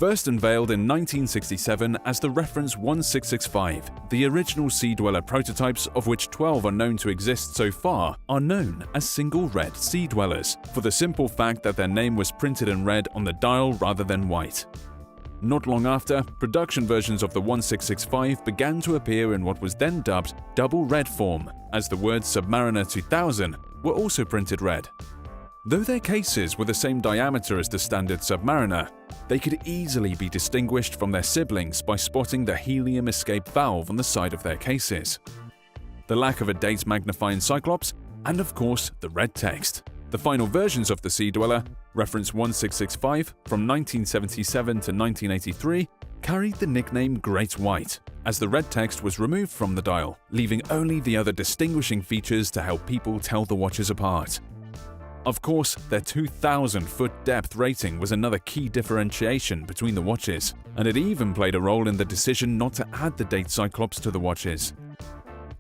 First unveiled in 1967 as the reference 1665, the original Sea Dweller prototypes, of which 12 are known to exist so far, are known as single red Sea Dwellers, for the simple fact that their name was printed in red on the dial rather than white. Not long after, production versions of the 1665 began to appear in what was then dubbed double red form, as the words Submariner 2000 were also printed red. Though their cases were the same diameter as the standard Submariner, they could easily be distinguished from their siblings by spotting the helium escape valve on the side of their cases, the lack of a date magnifying cyclops, and of course the red text. The final versions of the Sea Dweller, reference 1665 from 1977 to 1983, carried the nickname Great White, as the red text was removed from the dial, leaving only the other distinguishing features to help people tell the watches apart. Of course, their 2,000-foot depth rating was another key differentiation between the watches, and it even played a role in the decision not to add the date cyclops to the watches.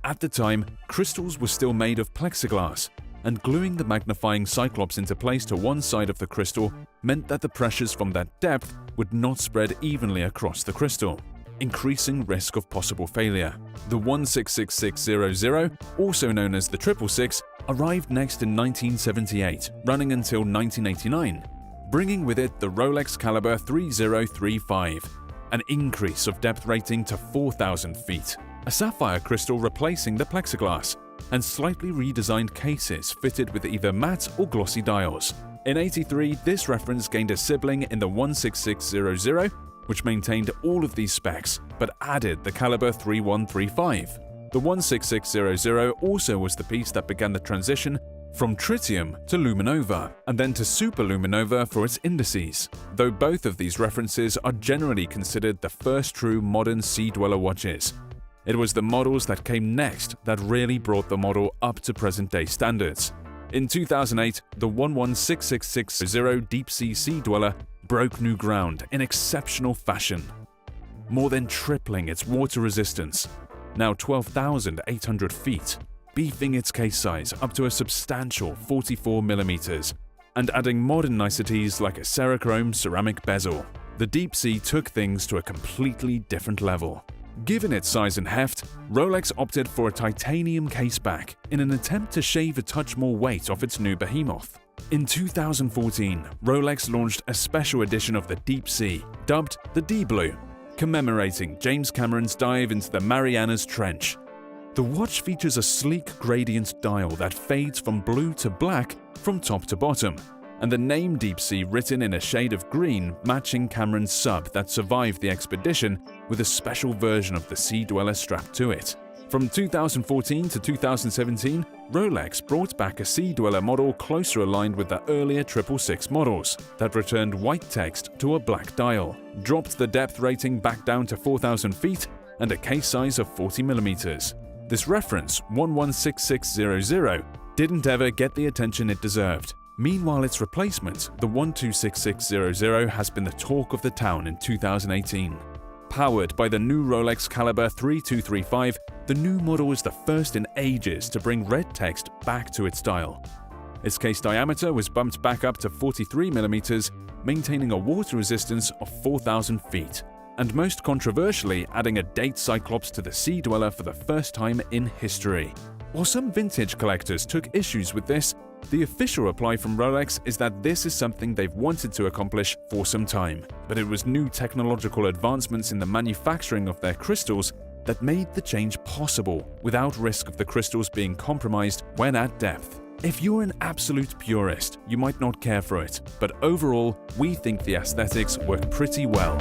At the time, crystals were still made of plexiglass, and gluing the magnifying cyclops into place to one side of the crystal meant that the pressures from that depth would not spread evenly across the crystal, increasing risk of possible failure. The 166600, also known as the 666, arrived next in 1978, running until 1989, bringing with it the Rolex caliber 3035, an increase of depth rating to 4,000 feet, a sapphire crystal replacing the plexiglass, and slightly redesigned cases fitted with either matte or glossy dials. In '83, this reference gained a sibling in the 16600, which maintained all of these specs but added the caliber 3135. The 16600 also was the piece that began the transition from tritium to luminova, and then to superluminova for its indices, though both of these references are generally considered the first true modern Sea Dweller watches. It was the models that came next that really brought the model up to present-day standards. In 2008, the 1166660 Deep Sea Sea Dweller broke new ground in exceptional fashion, more than tripling its water resistance, now 12,800 feet, beefing its case size up to a substantial 44mm, and adding modern niceties like a Cerachrome ceramic bezel. The Deep Sea took things to a completely different level. Given its size and heft, Rolex opted for a titanium caseback in an attempt to shave a touch more weight off its new behemoth. In 2014, Rolex launched a special edition of the Deep Sea, dubbed the D-Blue, commemorating James Cameron's dive into the Marianas Trench. The watch features a sleek gradient dial that fades from blue to black from top to bottom, and the name Deep Sea written in a shade of green matching Cameron's sub that survived the expedition with a special version of the Sea Dweller strapped to it. From 2014 to 2017, Rolex brought back a Sea Dweller model closer aligned with the earlier 666 models that returned white text to a black dial, dropped the depth rating back down to 4,000 feet, and a case size of 40mm. This reference, 116600, didn't ever get the attention it deserved. Meanwhile, its replacement, the 126600, has been the talk of the town in 2018. Powered by the new Rolex caliber 3235, the new model is the first in ages to bring red text back to its dial. Its case diameter was bumped back up to 43mm, maintaining a water resistance of 4,000 feet, and most controversially adding a date cyclops to the Sea Dweller for the first time in history. While some vintage collectors took issues with this, the official reply from Rolex is that this is something they've wanted to accomplish for some time, but it was new technological advancements in the manufacturing of their crystals that made the change possible without risk of the crystals being compromised when at depth. If you're an absolute purist, you might not care for it, but overall, we think the aesthetics work pretty well.